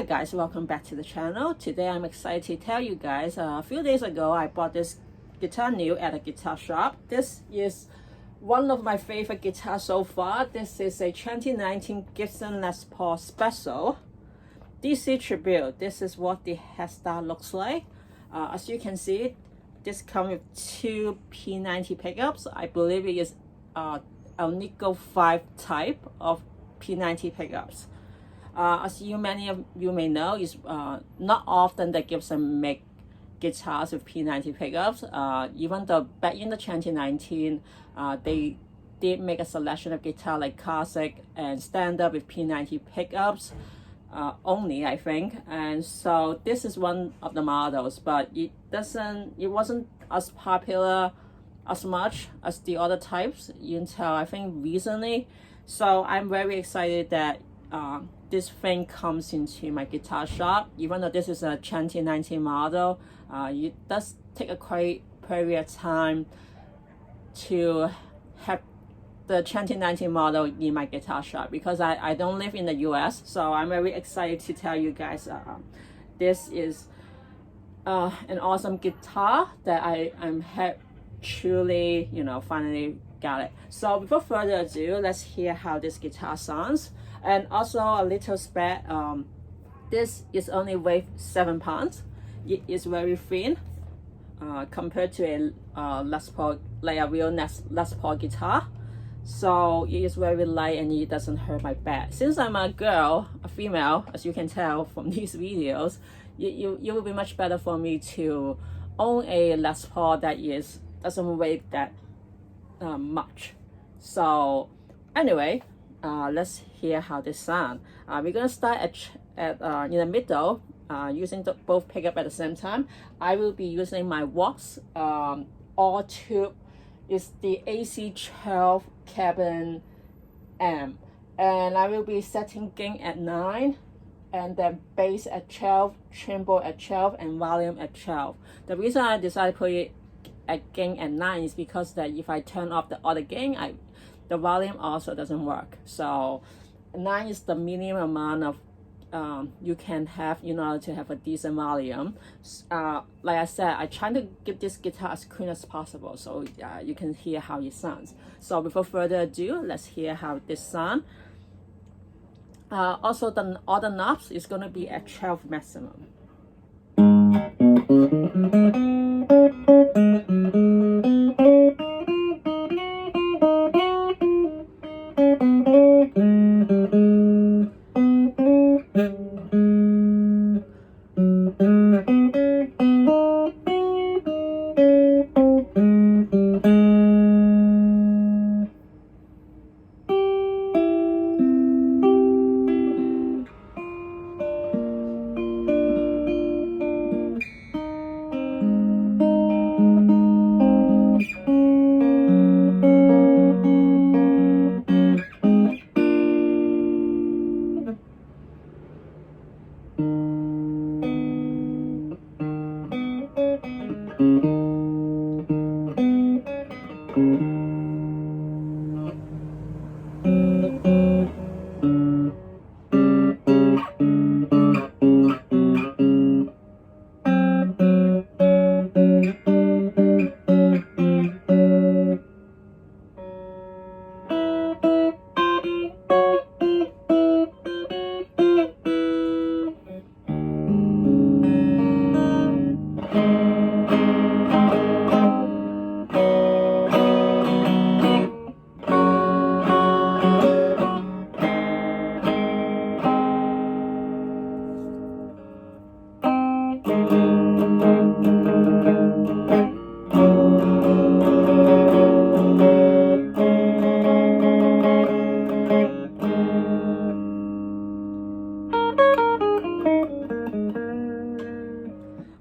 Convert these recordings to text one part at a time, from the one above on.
Hey guys, welcome back to the channel. Today I'm excited to tell you guys a few days ago I bought this guitar new at a guitar shop. This is one of my favorite guitars so far. This is a 2019 Gibson Les Paul Special DC Tribute. This is what the headstart looks like. As you can see, this comes with two P90 pickups. I believe it is Alnico 5 type of P90 pickups. As many of you may know, is not often that Gibson make guitars with P90 pickups. Even though back in the 2019, they did make a selection of guitar like classic and standard with P90 pickups only, I think. And so this is one of the models, but it wasn't as popular as much as the other types until I think recently. So I'm very excited that this thing comes into my guitar shop. Even though this is a 2019 model, it does take a quite period of time to have the 2019 model in my guitar shop because I don't live in the US. So I'm very excited to tell you guys this is an awesome guitar that I'm truly, finally got it. So before further ado, let's hear how this guitar sounds. And also a little spec, this is only weighs 7 pounds. It is very thin compared to a Les Paul, like a real Les Paul guitar. So it is very light and it doesn't hurt my back. Since I'm a girl, a female, as you can tell from these videos, it will be much better for me to own a Les Paul that doesn't weigh that much. So anyway, let's hear how this sound. We're gonna start at in the middle, using both pickup at the same time. I will be using my Vox all tube. Is the AC12 cabin amp, and I will be setting gain at 9, and then bass at 12, treble at 12, and volume at 12. The reason I decided to put it at gain at 9 is because that if I turn off the other gain, the volume also doesn't work. So 9 is the minimum amount of you can have in order to have a decent volume. Like I said, I try to give this guitar as clean as possible so you can hear how it sounds. So before further ado, let's hear how this sounds. Also, all the knobs is going to be at 12 maximum.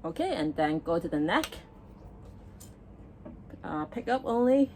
Okay, and then go to the neck. Pick up only.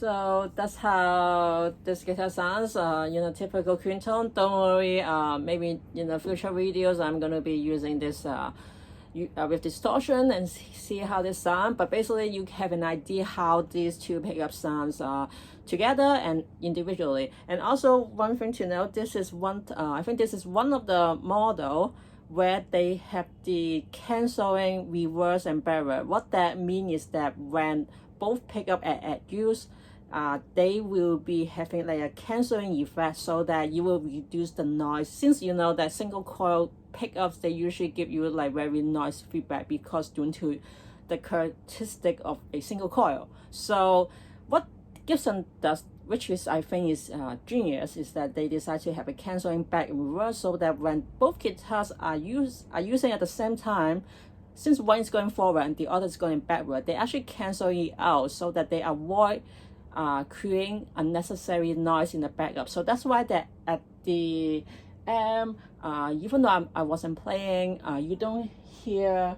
So that's how this guitar sounds, typical quinton. Don't worry, maybe in the future videos I'm going to be using this with distortion and see how this sounds. But basically you have an idea how these two pickup sounds together and individually. And also one thing to note, this is I think this is one of the model where they have the canceling reverse and backward. What that means is that when both pickup at use, they will be having like a canceling effect, so that you will reduce the noise. Since you know that single coil pickups, they usually give you like very noise feedback because due to the characteristic of a single coil. So what Gibson does, which is I think is genius, is that they decide to have a canceling back and reverse, so that when both guitars are using at the same time, since one is going forward and the other is going backward, they actually cancel it out so that they avoid creating unnecessary noise in the backup. So that's why that at the even though I wasn't playing, you don't hear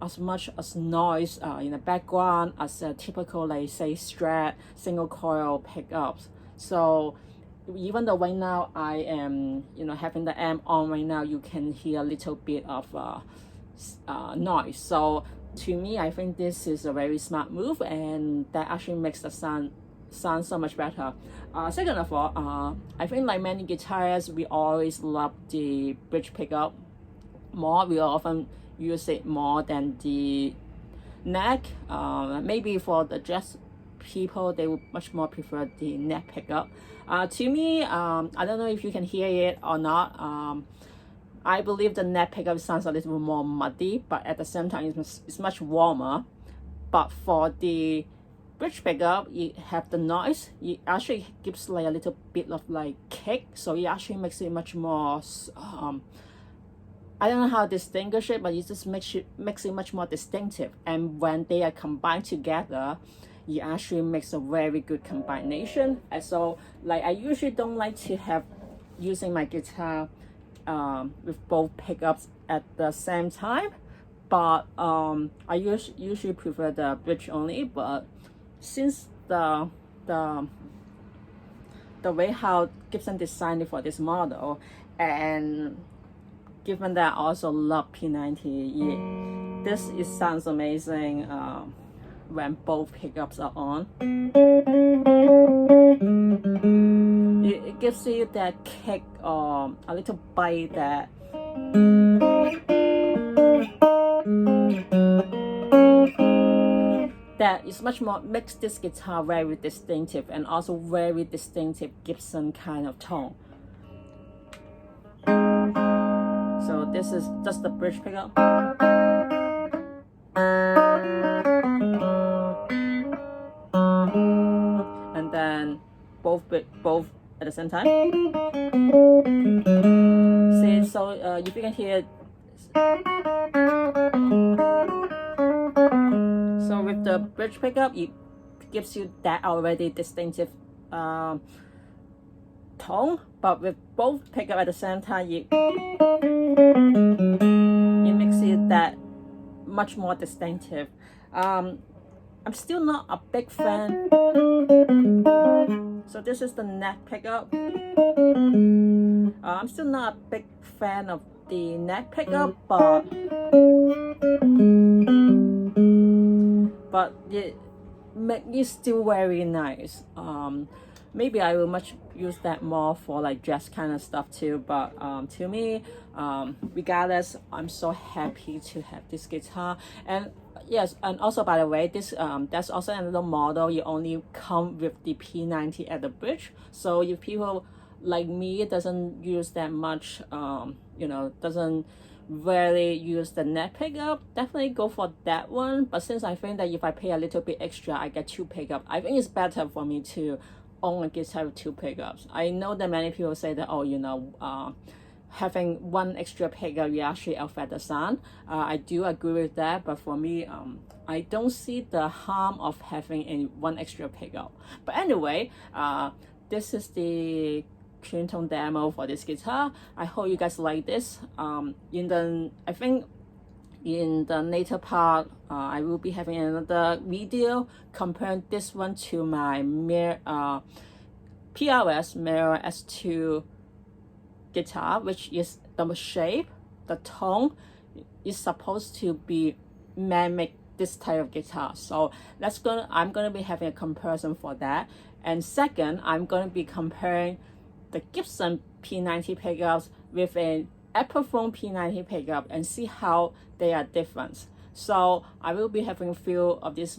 as much as noise in the background as a typical, like say, Strat single coil pickups. So even though right now I am having the amp on right now, you can hear a little bit of noise. So to me, I think this is a very smart move, and that actually makes the sound so much better. Second of all, I think like many guitarists, we always love the bridge pickup more. We often use it more than the neck. Maybe for the jazz people, they would much more prefer the neck pickup. To me, I don't know if you can hear it or not. I believe the neck pickup sounds a little more muddy, but at the same time it's much warmer. But for the bridge pickup, it have the noise. It actually gives like a little bit of like kick, so it actually makes it much more I don't know how to distinguish it, but it just makes it much more distinctive. And when they are combined together, it actually makes a very good combination. And so like I usually don't like to have using my guitar with both pickups at the same time, but I usually prefer the bridge only. But since the way how Gibson designed it for this model, and given that I also love P90, this sounds amazing when both pickups are on. It gives you that kick or a little bite that is much more, makes this guitar very distinctive, and also very distinctive Gibson kind of tone. So this is just the bridge pickup. And then both at the same time. See, so if you can hear, so with the bridge pickup, it gives you that already distinctive tone, but with both pickup at the same time, it makes it that much more distinctive. I'm still not a big fan. So this is the neck pickup. I'm still not a big fan of the neck pickup, but it make it still very nice. Maybe I will much use that more for like jazz kind of stuff too, but to me, regardless, I'm so happy to have this guitar. And yes, and also by the way, this that's also another model. You only come with the P90 at the bridge, so if people like me doesn't use that much, you know, doesn't really use the neck pickup, definitely go for that one. But since I think that if I pay a little bit extra, I get two pickups, I think it's better for me to own a guitar with two pickups. I know that many people say that, oh, you know, having one extra pickup, you actually affect the sound. I do agree with that, but for me, I don't see the harm of having one extra pickup. But anyway, this is the clean tone demo for this guitar. I hope you guys like this. I think in the later part, I will be having another video comparing this one to my PRS Mirror S2 guitar, which is the shape, the tone is supposed to be mimic this type of guitar. So I'm gonna be having a comparison for that. And second, I'm gonna be comparing the Gibson P90 pickups with an Epiphone P90 pickup and see how they are different. So I will be having a few of these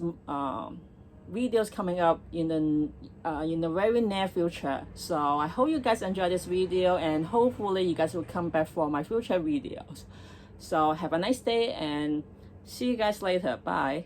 videos coming up in the very near future. So I hope you guys enjoy this video, and hopefully you guys will come back for my future videos. So have a nice day and see you guys later. Bye.